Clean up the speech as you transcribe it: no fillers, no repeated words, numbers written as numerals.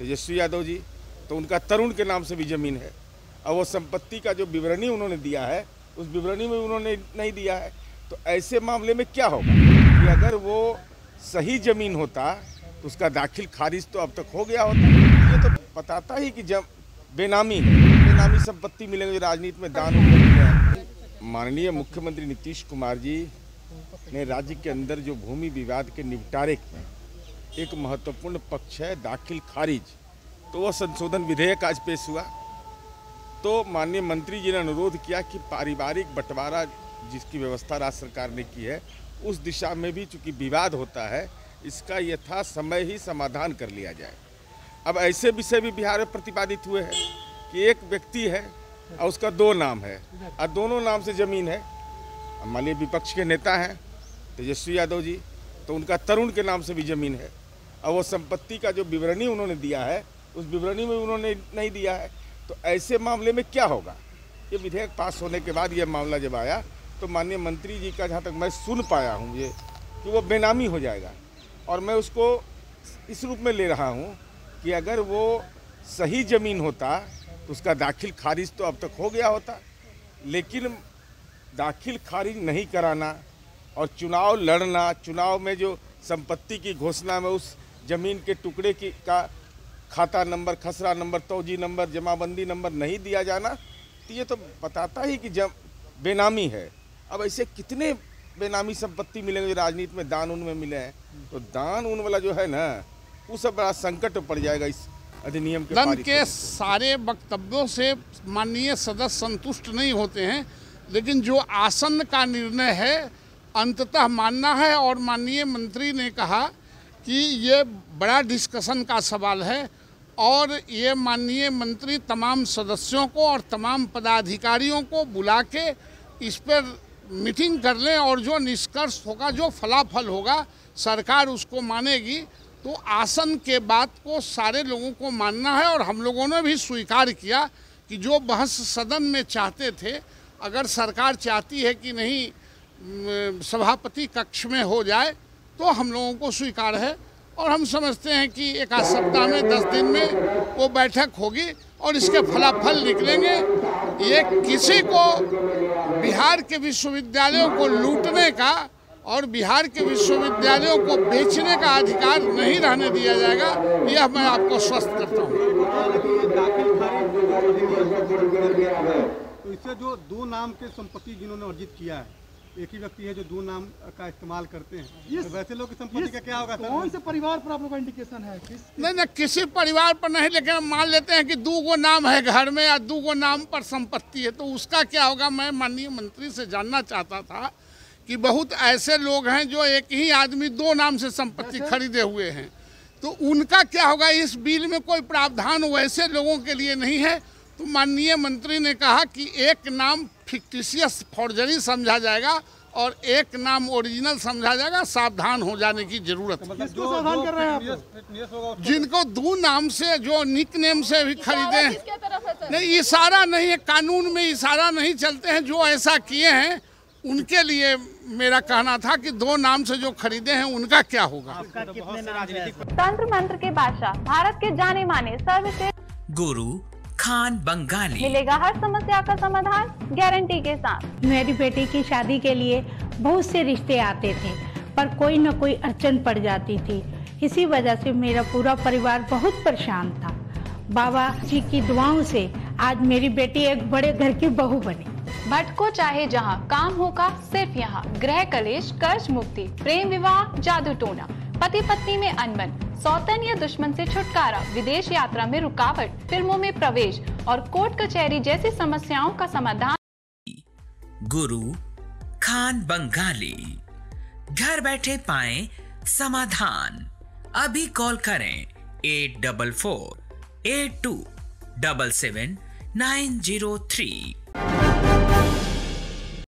तेजस्वी यादव जी, तो उनका तरुण के नाम से भी ज़मीन है। और वो संपत्ति का जो विवरणी उन्होंने दिया है, उस विवरणी में उन्होंने नहीं दिया है। तो ऐसे मामले में क्या होगा कि अगर वो सही ज़मीन होता तो उसका दाखिल खारिज तो अब तक हो गया होता। ये तो बताता ही कि जब बेनामी है, बेनामी संपत्ति मिलेंगे, राजनीति में दान मिलेगा। माननीय मुख्यमंत्री नीतीश कुमार जी ने राज्य के अंदर जो भूमि विवाद के निपटारे में एक महत्वपूर्ण पक्ष है दाखिल खारिज, तो वह संशोधन विधेयक आज पेश हुआ। तो माननीय मंत्री जी ने अनुरोध किया कि पारिवारिक बंटवारा जिसकी व्यवस्था राज्य सरकार ने की है, उस दिशा में भी चूंकि विवाद होता है, इसका यथा समय ही समाधान कर लिया जाए। अब ऐसे विषय भी बिहार में प्रतिपादित हुए हैं कि एक व्यक्ति है और उसका 2 नाम है और दोनों नाम से ज़मीन है। माननीय विपक्ष के नेता हैं तेजस्वी यादव जी, तो उनका तरुण के नाम से भी ज़मीन है। और वो संपत्ति का जो विवरणी उन्होंने दिया है, उस विवरणी में उन्होंने नहीं दिया है। तो ऐसे मामले में क्या होगा? ये विधेयक पास होने के बाद यह मामला जब आया तो माननीय मंत्री जी का, जहाँ तक मैं सुन पाया हूँ, ये कि वो बेनामी हो जाएगा। और मैं उसको इस रूप में ले रहा हूँ कि अगर वो सही ज़मीन होता तो उसका दाखिल खारिज तो अब तक हो गया होता। लेकिन दाखिल खारिज नहीं कराना और चुनाव लड़ना, चुनाव में जो संपत्ति की घोषणा में उस ज़मीन के टुकड़े की का खाता नंबर, खसरा नंबर, तौजी नंबर, जमाबंदी नंबर नहीं दिया जाना, तो ये तो बताता ही कि जब बेनामी है। अब ऐसे कितने बेनामी संपत्ति मिलेंगे जो राजनीति में दान उनमें मिले हैं। तो दान उन वाला जो है ना, वो सब बड़ा संकट पड़ जाएगा इस अधिनियम के सदन के सारे वक्तव्यों से माननीय सदस्य संतुष्ट नहीं होते हैं, लेकिन जो आसन का निर्णय है अंततः मानना है। और माननीय मंत्री ने कहा कि ये बड़ा डिस्कशन का सवाल है और ये माननीय मंत्री तमाम सदस्यों को और तमाम पदाधिकारियों को बुला के इस पर मीटिंग कर लें और जो निष्कर्ष होगा, जो फलाफल होगा, सरकार उसको मानेगी। तो आसन के बात को सारे लोगों को मानना है। और हम लोगों ने भी स्वीकार किया कि जो बहस सदन में चाहते थे, अगर सरकार चाहती है कि नहीं सभापति कक्ष में हो जाए, तो हम लोगों को स्वीकार है। और हम समझते हैं कि एक आध सप्ताह में 10 दिन में वो बैठक होगी और इसके फलाफल निकलेंगे। ये किसी को बिहार के विश्वविद्यालयों को लूटने का और बिहार के विश्वविद्यालयों को बेचने का अधिकार नहीं रहने दिया जाएगा, यह मैं आपको स्वस्थ करता हूँ। तो इससे जो 2 नाम के संपत्ति जिन्होंने अर्जित किया है, एक ही व्यक्ति है जो 2 नाम का इस्तेमाल करते हैं, तो वैसे लोग की संपत्ति का क्या होगा? कौन से परिवार पर आप लोगों का इंडिकेशन है? नहीं, किसी परिवार पर नहीं, लेकिन हम मान लेते हैं कि 2 नाम है घर में या 2 नाम पर संपत्ति है, तो उसका क्या होगा? मैं माननीय मंत्री से जानना चाहता था कि बहुत ऐसे लोग हैं जो एक ही आदमी 2 नाम से संपत्ति खरीदे हुए हैं, तो उनका क्या होगा? इस बिल में कोई प्रावधान वैसे लोगों के लिए नहीं है। तो माननीय मंत्री ने कहा कि एक नाम फिक्टिशियस फॉर्जरी समझा जाएगा और एक नाम ओरिजिनल समझा जाएगा। सावधान हो जाने की जरूरत है। किसको सावधान कर रहे हैं आप? जिनको 2 नाम से, जो निक नेम से भी खरीदे हैं, नहीं, इशारा नहीं है, कानून में इशारा नहीं चलते हैं। जो ऐसा किए हैं उनके लिए मेरा कहना था कि 2 नाम से जो खरीदे हैं उनका क्या होगा? तंत्र मंत्र के बादशाह, भारत के जाने माने सर्वश्रेष्ठ गुरु खान बंगाली, मिलेगा हर समस्या का समाधान गारंटी के साथ। मेरी बेटी की शादी के लिए बहुत से रिश्ते आते थे, पर कोई न कोई अड़चन पड़ जाती थी। इसी वजह से मेरा पूरा परिवार बहुत परेशान था। बाबा जी की दुआओं से आज मेरी बेटी एक बड़े घर की बहू बनी। भटको चाहे जहां, काम होगा सिर्फ यहाँ। गृह कलेश, कर्ज मुक्ति, प्रेम विवाह, जादू टोना, पति पत्नी में अनबन, सौतन या दुश्मन से छुटकारा, विदेश यात्रा में रुकावट, फिल्मों में प्रवेश और कोर्ट कचहरी जैसी समस्याओं का समाधान। गुरु खान बंगाली, घर बैठे पाएं समाधान। अभी कॉल करें 8448277903।